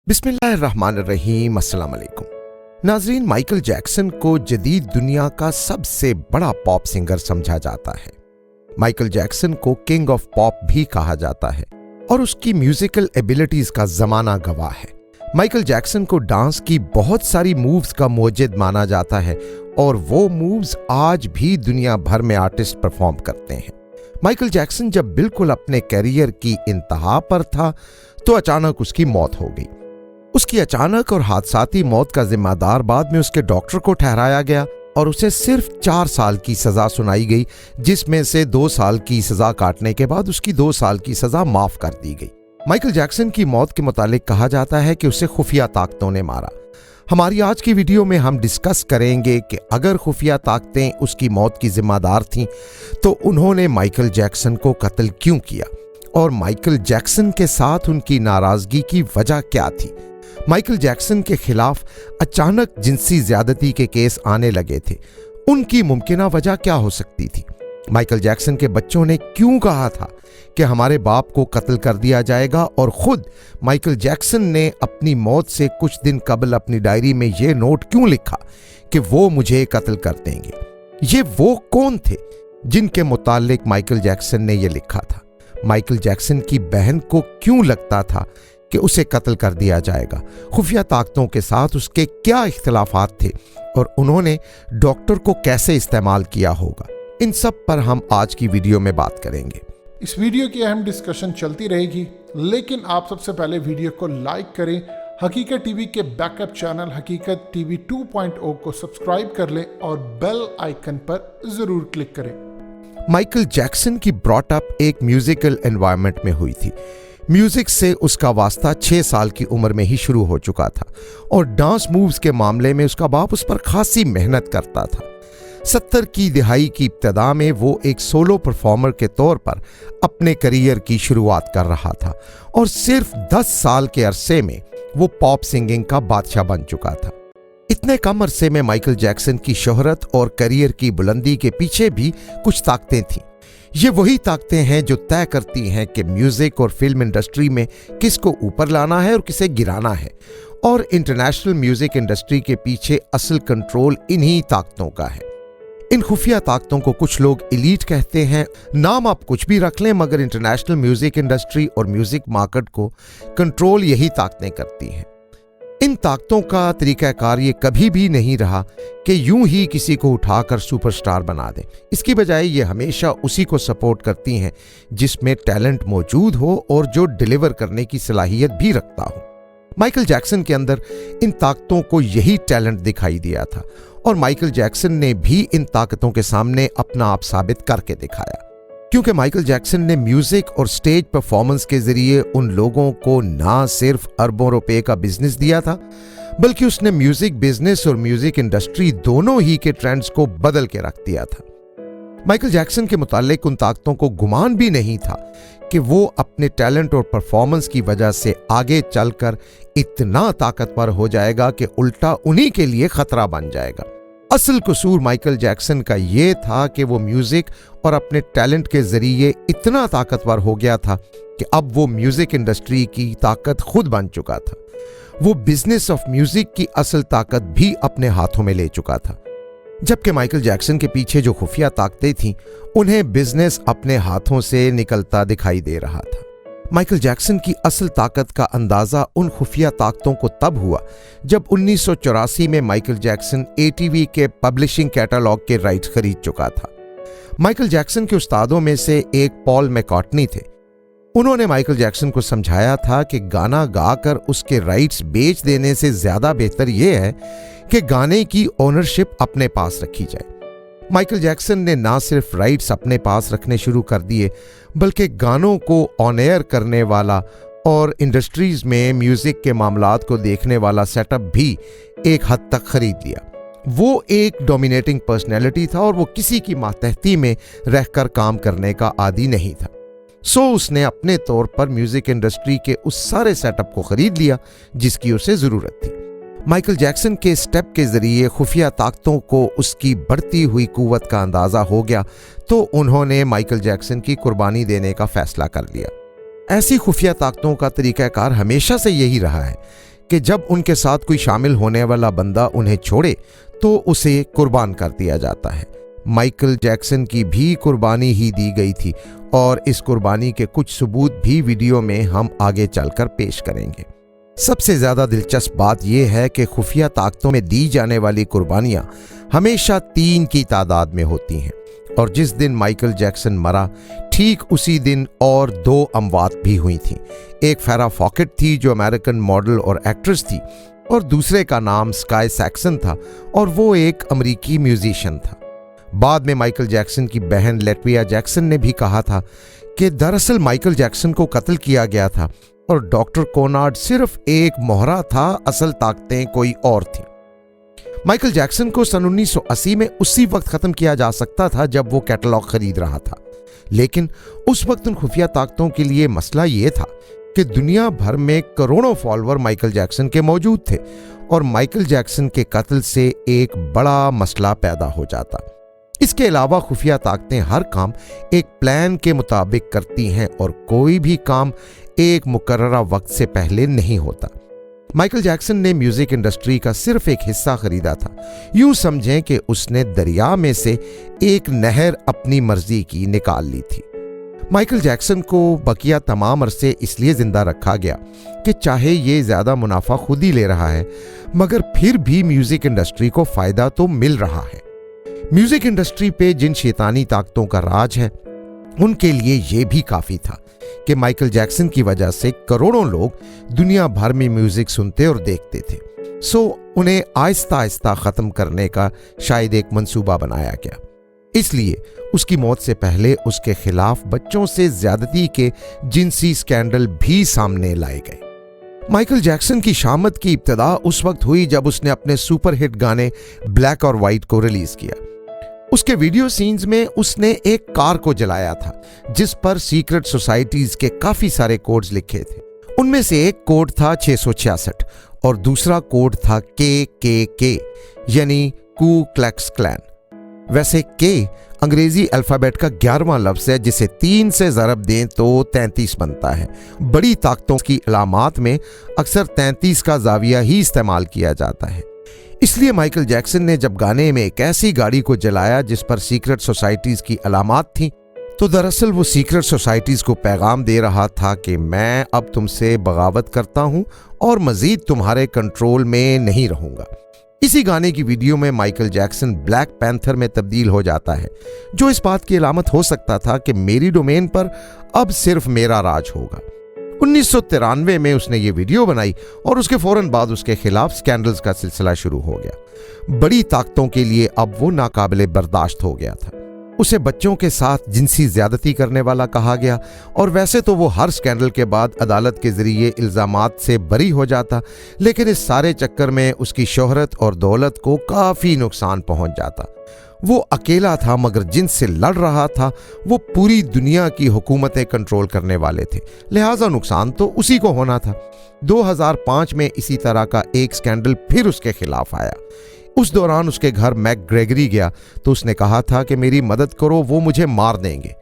बिस्मिल्लाहिर्रहमानिर्रहीम, अस्सलाम वालेकुम। नाजरीन, माइकल जैक्सन को जदीद दुनिया का सबसे बड़ा पॉप सिंगर समझा जाता है। माइकल जैक्सन को किंग ऑफ पॉप भी कहा जाता है और उसकी म्यूजिकल एबिलिटीज का जमाना गवाह है। माइकल जैक्सन को डांस की बहुत सारी मूव्स का मोजिद माना जाता है और वो मूव्स आज भी दुनिया भर में आर्टिस्ट परफॉर्म करते हैं। माइकल जैक्सन जब बिल्कुल अपने कैरियर की इंतहा पर था तो अचानक उसकी मौत हो गई। उसकी अचानक और हादसाती मौत का जिम्मेदार बाद में उसके डॉक्टर को ठहराया गया और उसे सिर्फ 4 साल की सजा सुनाई गई, जिसमें से 2 साल की सजा काटने के बाद उसकी 2 साल की सजा माफ कर दी गई। माइकल जैक्सन की मौत के मुतालिक कहा जाता है कि उसे खुफिया ताकतों ने मारा। हमारी आज की वीडियो में हम डिस्कस करेंगे कि अगर खुफिया ताकतें उसकी मौत की जिम्मेदार थीं तो उन्होंने माइकल जैक्सन को कत्ल क्यों किया और माइकल जैक्सन के साथ उनकी नाराजगी की वजह क्या थी। माइकल जैक्सन के खिलाफ अचानक जिनसी ज्यादती के केस आने लगे थे, उनकी मुमकिना वजह क्या हो सकती थी। माइकल जैक्सन के बच्चों ने क्यों कहा था कि हमारे बाप को कत्ल कर दिया जाएगा और खुद माइकल जैक्सन ने अपनी मौत से कुछ दिन कबल अपनी डायरी में यह नोट क्यों लिखा कि वो मुझे कत्ल कर देंगे। ये वो कौन थे जिनके मुतालिक माइकल जैक्सन ने यह लिखा था। माइकल जैक्सन की बहन को क्यों लगता था कि उसे कत्ल कर दिया जाएगा। खुफिया ताकतों के साथ उसके क्या इख्तिलाफात थे और उन्होंने डॉक्टर को कैसे इस्तेमाल किया होगा, इन सब पर हम आज की वीडियो में बात करेंगे। इस वीडियो की अहम डिस्कशन चलती रहेगी, लेकिन आप सबसे पहले वीडियो को लाइक करें, हकीकत टीवी के बैकअप चैनल हकीकत टीवी 2.0 को सब्सक्राइब कर लें और बेल आइकन पर जरूर क्लिक करें। माइकल जैक्सन की ब्रॉटअप एक म्यूजिकल एनवायरनमेंट में हुई थी। म्यूजिक से उसका वास्ता 6 साल की उम्र में ही शुरू हो चुका था और डांस मूव्स के मामले में उसका बाप उस पर खासी मेहनत करता था। 70 की दिहाई की इब्तिदा में वो एक सोलो परफॉर्मर के तौर पर अपने करियर की शुरुआत कर रहा था और सिर्फ 10 साल के अरसे में वो पॉप सिंगिंग का बादशाह बन चुका था। इतने कम अरसे में माइकल जैक्सन की शोहरत और करियर की बुलंदी के पीछे भी कुछ ताकतें थीं। ये वही ताकतें हैं जो तय करती हैं कि म्यूजिक और फिल्म इंडस्ट्री में किसको ऊपर लाना है और किसे गिराना है, और इंटरनेशनल म्यूजिक इंडस्ट्री के पीछे असल कंट्रोल इन्हीं ताकतों का है। इन खुफिया ताकतों को कुछ लोग एलीट कहते हैं। नाम आप कुछ भी रख लें, मगर इंटरनेशनल म्यूजिक इंडस्ट्री और म्यूजिक मार्केट को कंट्रोल यही ताकतें करती हैं। इन ताकतों का तरीकाकार ये कभी भी नहीं रहा कि यूं ही किसी को उठाकर सुपरस्टार बना दें। इसकी बजाय ये हमेशा उसी को सपोर्ट करती हैं जिसमें टैलेंट मौजूद हो और जो डिलीवर करने की सलाहियत भी रखता हो। माइकल जैक्सन के अंदर इन ताकतों को यही टैलेंट दिखाई दिया था और माइकल जैक्सन ने भी इन ताकतों के सामने अपना आप साबित करके दिखाया, क्योंकि माइकल जैक्सन ने म्यूजिक और स्टेज परफॉर्मेंस के जरिए उन लोगों को ना सिर्फ अरबों रुपए का बिजनेस दिया था, बल्कि उसने म्यूजिक बिजनेस और म्यूजिक इंडस्ट्री दोनों ही के ट्रेंड्स को बदल के रख दिया था। माइकल जैक्सन के मुतालिक उन ताकतों को गुमान भी नहीं था कि वो अपने टैलेंट और परफॉर्मेंस की वजह से आगे चलकर इतना ताकतवर हो जाएगा कि उल्टा उन्हीं के लिए खतरा बन जाएगा। असल कसूर माइकल जैक्सन का ये था कि वो म्यूजिक और अपने टैलेंट के जरिए इतना ताकतवर हो गया था कि अब वो म्यूजिक इंडस्ट्री की ताकत खुद बन चुका था। वो बिजनेस ऑफ म्यूजिक की असल ताकत भी अपने हाथों में ले चुका था। जबकि माइकल जैक्सन के पीछे जो खुफिया ताकतें थीं, उन्हें बिजनेस अपने हाथों से निकलता दिखाई दे रहा था। माइकल जैक्सन की असल ताकत का अंदाजा उन खुफिया ताकतों को तब हुआ जब 1984 में माइकल जैक्सन एटीवी के पब्लिशिंग कैटलॉग के राइट्स खरीद चुका था। माइकल जैक्सन के उस्तादों में से एक पॉल मैकार्टनी थे। उन्होंने माइकल जैक्सन को समझाया था कि गाना गाकर उसके राइट्स बेच देने से ज्यादा बेहतर यह है कि गाने की ओनरशिप अपने पास रखी जाए। माइकल जैक्सन ने ना सिर्फ राइट्स अपने पास रखने शुरू कर दिए, बल्कि गानों को ऑन एयर करने वाला और इंडस्ट्रीज में म्यूजिक के मामलात को देखने वाला सेटअप भी एक हद तक खरीद लिया। वो एक डोमिनेटिंग पर्सनैलिटी था और वो किसी की मातहती में रहकर काम करने का आदी नहीं था। सो उसने अपने तौर पर म्यूजिक इंडस्ट्री के उस सारे सेटअप को खरीद लिया जिसकी उसे जरूरत थी। माइकल जैक्सन के स्टेप के जरिए खुफिया ताकतों को उसकी बढ़ती हुई कुव्वत का अंदाजा हो गया तो उन्होंने माइकल जैक्सन की कुर्बानी देने का फैसला कर लिया। ऐसी खुफिया ताकतों का तरीकाकार हमेशा से यही रहा है कि जब उनके साथ कोई शामिल होने वाला बंदा उन्हें छोड़े तो उसे कुर्बान कर दिया जाता है। माइकल जैक्सन की भी कुर्बानी ही दी गई थी और इस कुर्बानी के कुछ सबूत भी वीडियो में हम आगे चलकर पेश करेंगे। सबसे ज्यादा दिलचस्प बात यह है कि खुफिया ताकतों में दी जाने वाली कुर्बानियां हमेशा 3 की तादाद में होती हैं और जिस दिन माइकल जैक्सन मरा ठीक उसी दिन और 2 अमवात भी हुई थीं। एक फेरा फॉकेट थी जो अमेरिकन मॉडल और एक्ट्रेस थी और दूसरे का नाम स्काई सैक्सन था और वो एक अमेरिकी म्यूजिशियन था। बाद में माइकल जैक्सन की बहन लेटविया जैक्सन ने भी कहा था कि दरअसल माइकल जैक्सन को कत्ल किया गया था और डॉक्टर कोनार्ड सिर्फ एक मोहरा था, असल ताकतें कोई और थी। माइकल जैक्सन को सन 1980 में उसी वक्त खत्म किया जा सकता था जब वो कैटलॉग खरीद रहा था, लेकिन उस वक्त उन खुफिया ताकतों के लिए मसला ये था कि दुनिया भर में करोड़ों फॉलोअर माइकल जैक्सन के मौजूद थे और माइकल जैक्सन के कत्ल से एक बड़ा मसला पैदा हो जाता। इसके अलावा खुफिया ताकतें हर काम एक प्लान के मुताबिक करती हैं और कोई भी काम एक मुकर्ररा वक्त से पहले नहीं होता। माइकल जैक्सन ने म्यूजिक इंडस्ट्री का सिर्फ एक हिस्सा खरीदा था। यूं समझें कि उसने दरिया में से एक नहर अपनी मर्जी की निकाल ली थी। माइकल जैक्सन को बकिया तमाम अरसे इसलिए जिंदा रखा गया कि चाहे ये ज्यादा मुनाफा खुद ही ले रहा है मगर फिर भी म्यूजिक इंडस्ट्री को फायदा तो मिल रहा है। म्यूजिक इंडस्ट्री पे जिन शैतानी ताकतों का राज है उनके लिए यह भी काफी था कि माइकल जैक्सन की वजह से करोड़ों लोग दुनिया भर में म्यूजिक सुनते और देखते थे। सो उन्हें आहिस्ता आहिस्ता खत्म करने का शायद एक मंसूबा बनाया गया। इसलिए उसकी मौत से पहले उसके खिलाफ बच्चों से ज्यादती के जिनसी स्कैंडल भी सामने लाए गए। माइकल जैक्सन की शामत की इब्तिदा उस वक्त हुई जब उसने अपने सुपरहिट गाने ब्लैक और वाइट को रिलीज किया। उसके वीडियो सीन्स में उसने एक कार को जलाया था जिस पर सीक्रेट सोसाइटीज के काफी सारे कोड्स लिखे थे। उनमें से एक कोड था 666 और दूसरा कोड था KKK यानी कू क्लैक्स क्लैन। वैसे के अंग्रेजी अल्फाबेट का 11वां लफ्ज है जिसे 3 से ज़रब दें तो 33 बनता है। बड़ी ताकतों की अलामात में अक्सर 33 का जाविया ही इस्तेमाल किया जाता है। इसलिए माइकल जैक्सन ने जब गाने में एक ऐसी गाड़ी को जलाया जिस पर सीक्रेट सोसाइटीज की अलामात थी तो दरअसल वो सीक्रेट सोसाइटीज को पैगाम दे रहा था कि मैं अब तुमसे बगावत करता हूं और मजीद तुम्हारे कंट्रोल में नहीं रहूंगा। इसी गाने की वीडियो में माइकल जैक्सन ब्लैक पैंथर में तब्दील हो जाता है जो इस बात की अलामत हो सकता था कि मेरी डोमेन पर अब सिर्फ मेरा राज होगा। 1993 में उसने ये वीडियो बनाई और उसके फौरन बाद उसके खिलाफ स्कैंडल्स का सिलसिला शुरू हो गया। बड़ी ताकतों के लिए अब वो नाकाबिले बर्दाश्त हो गया था। उसे बच्चों के साथ जिनसी ज्यादती करने वाला कहा गया और वैसे तो वो हर स्कैंडल के बाद अदालत के जरिए इल्जामात से बरी हो जाता, लेकिन इस सारे चक्कर में उसकी शोहरत और दौलत को काफी नुकसान पहुंच जाता। वो अकेला था मगर जिनसे लड़ रहा था वो पूरी दुनिया की हुकूमतें कंट्रोल करने वाले थे, लिहाजा नुकसान तो उसी को होना था। 2005 में इसी तरह का एक स्कैंडल फिर उसके खिलाफ आया। उस दौरान उसके घर मैकग्रेगरी गया तो उसने कहा था कि मेरी मदद करो, वो मुझे मार देंगे।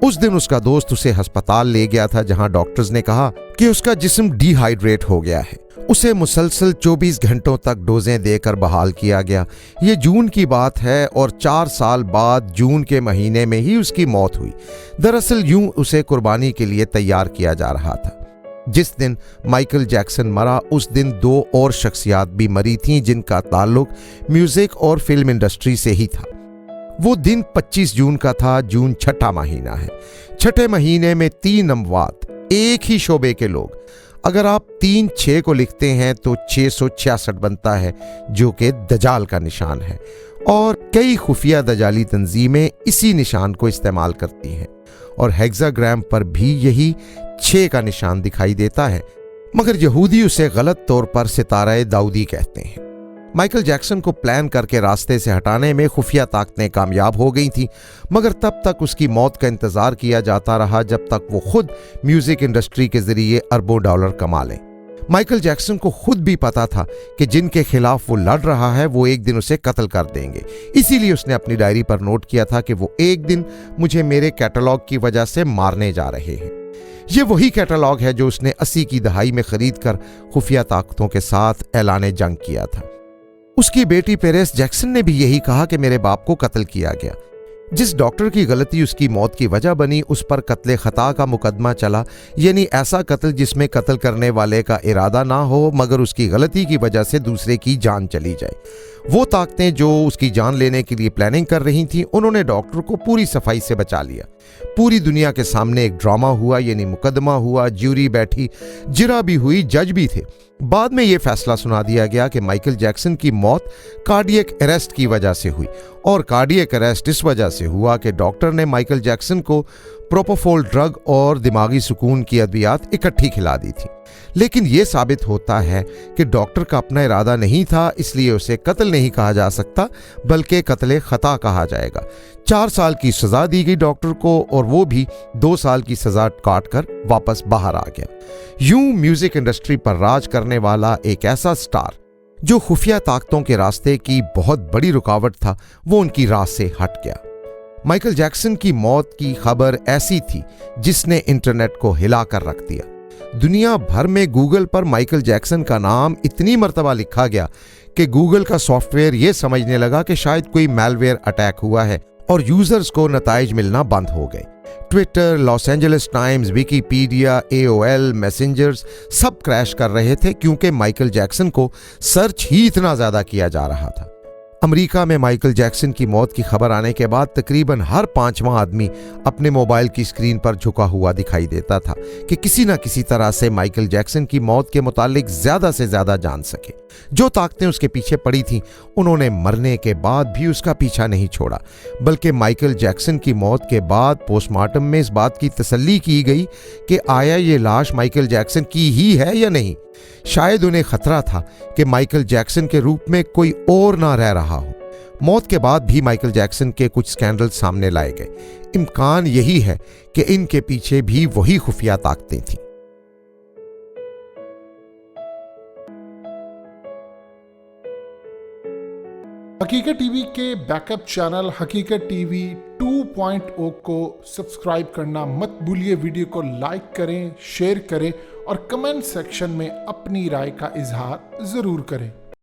उस दिन उसका दोस्त उसे अस्पताल ले गया था जहां डॉक्टर्स ने कहा कि उसका जिस्म डिहाइड्रेट हो गया है। उसे मुसलसल 24 घंटों तक डोजें देकर बहाल किया गया। ये जून की बात है और 4 साल बाद जून के महीने में ही उसकी मौत हुई। दरअसल यूं उसे कुर्बानी के लिए तैयार किया जा रहा था। जिस दिन माइकल जैक्सन मरा उस दिन 2 और शख्सियात भी मरी थीं जिनका ताल्लुक म्यूजिक और फिल्म इंडस्ट्री से ही था। वो दिन 25 जून का था। जून छठा महीना है। छठे महीने में 3 अमवात, एक ही शोबे के लोग। अगर आप 3-6 को लिखते हैं तो 666 बनता है जो कि दजाल का निशान है और कई खुफिया दजाली तंजीमें इसी निशान को इस्तेमाल करती हैं और हेक्साग्राम पर भी यही 6 का निशान दिखाई देता है, मगर यहूदी उसे गलत तौर पर सितारा दाऊदी कहते हैं। माइकल जैक्सन को प्लान करके रास्ते से हटाने में खुफिया ताकतें कामयाब हो गई थी, मगर तब तक उसकी मौत का इंतजार किया जाता रहा जब तक वो खुद म्यूजिक इंडस्ट्री के जरिए अरबों डॉलर कमा लें। माइकल जैक्सन को खुद भी पता था कि जिनके खिलाफ वो लड़ रहा है वो एक दिन उसे कत्ल कर देंगे। इसीलिए उसने अपनी डायरी पर नोट किया था कि वो एक दिन मुझे मेरे कैटलॉग की वजह से मारने जा रहे हैं। ये वही कैटलॉग है जो उसने 80 की दहाई में खरीद कर खुफिया ताकतों के साथ ऐलान जंग किया था। उसकी बेटी पेरेस जैक्सन ने भी यही कहा कि मेरे बाप को कत्ल किया गया। जिस डॉक्टर की गलती उसकी मौत की वजह बनी, उस पर कत्ले खता का मुकदमा चला, यानी ऐसा कत्ल जिसमें कत्ल करने वाले का इरादा ना हो मगर उसकी गलती की वजह से दूसरे की जान चली जाए। वो ताकतें जो उसकी जान लेने के लिए प्लानिंग कर रही थीं, उन्होंने डॉक्टर को पूरी सफाई से बचा लिया। पूरी दुनिया के सामने एक ड्रामा हुआ, यानी मुकदमा हुआ, ज्यूरी बैठी, जिरा भी हुई, जज भी थे। बाद में यह फैसला सुना दिया गया कि माइकल जैक्सन की मौत कार्डियक अरेस्ट की वजह से हुई, और कार्डियक अरेस्ट इस वजह से हुआ कि डॉक्टर ने माइकल जैक्सन को प्रोपोफोल ड्रग और दिमागी सुकून की अद्वियात इकट्ठी खिला दी थी। लेकिन यह साबित होता है कि डॉक्टर का अपना इरादा नहीं था, इसलिए उसे कत्ल नहीं कहा जा सकता बल्कि कत्ले खता कहा जाएगा। 4 साल की सजा दी गई डॉक्टर को, और वो भी 2 साल की सजा काट कर वापस बाहर आ गया। यूं म्यूजिक इंडस्ट्री पर राज करने वाला एक ऐसा स्टार जो खुफिया ताकतों के रास्ते की बहुत बड़ी रुकावट था, वो उनकी राह से हट गया। माइकल जैक्सन की मौत की खबर ऐसी थी जिसने इंटरनेट को हिला कर रख दिया। दुनिया भर में गूगल पर माइकल जैक्सन का नाम इतनी मर्तबा लिखा गया कि गूगल का सॉफ्टवेयर यह समझने लगा कि शायद कोई मैलवेयर अटैक हुआ है, और यूजर्स को नताइज मिलना बंद हो गए। Twitter, Los Angeles times, Wikipedia, AOL, messengers सब क्रैश कर रहे थे क्योंकि माइकल जैक्सन को सर्च ही इतना ज्यादा किया जा रहा था। अमेरिका में माइकल जैक्सन की मौत की खबर आने के बाद तकरीबन हर 5वां आदमी अपने मोबाइल की स्क्रीन पर झुका हुआ दिखाई देता था कि किसी न किसी तरह से माइकल जैक्सन की मौत के मुतालिक ज्यादा से ज्यादा जान सके। जो ताकतें उसके पीछे पड़ी थीं, उन्होंने मरने के बाद भी उसका पीछा नहीं छोड़ा, बल्कि माइकल जैक्सन की मौत के बाद पोस्टमार्टम में इस बात की तसल्ली की गई कि आया ये लाश माइकल जैक्सन की ही है या नहीं। शायद उन्हें खतरा था कि माइकल जैक्सन के रूप में कोई और ना रह रहा हो। मौत के बाद भी माइकल जैक्सन के कुछ स्कैंडल सामने लाए गए। इम्कान यही है कि इनके पीछे भी वही खुफिया ताकतें थीं। हकीकत टीवी के बैकअप चैनल हकीकत टीवी 2.0 को सब्सक्राइब करना मत भूलिए। वीडियो को लाइक करें, शेयर करें और कमेंट सेक्शन में अपनी राय का इजहार जरूर करें।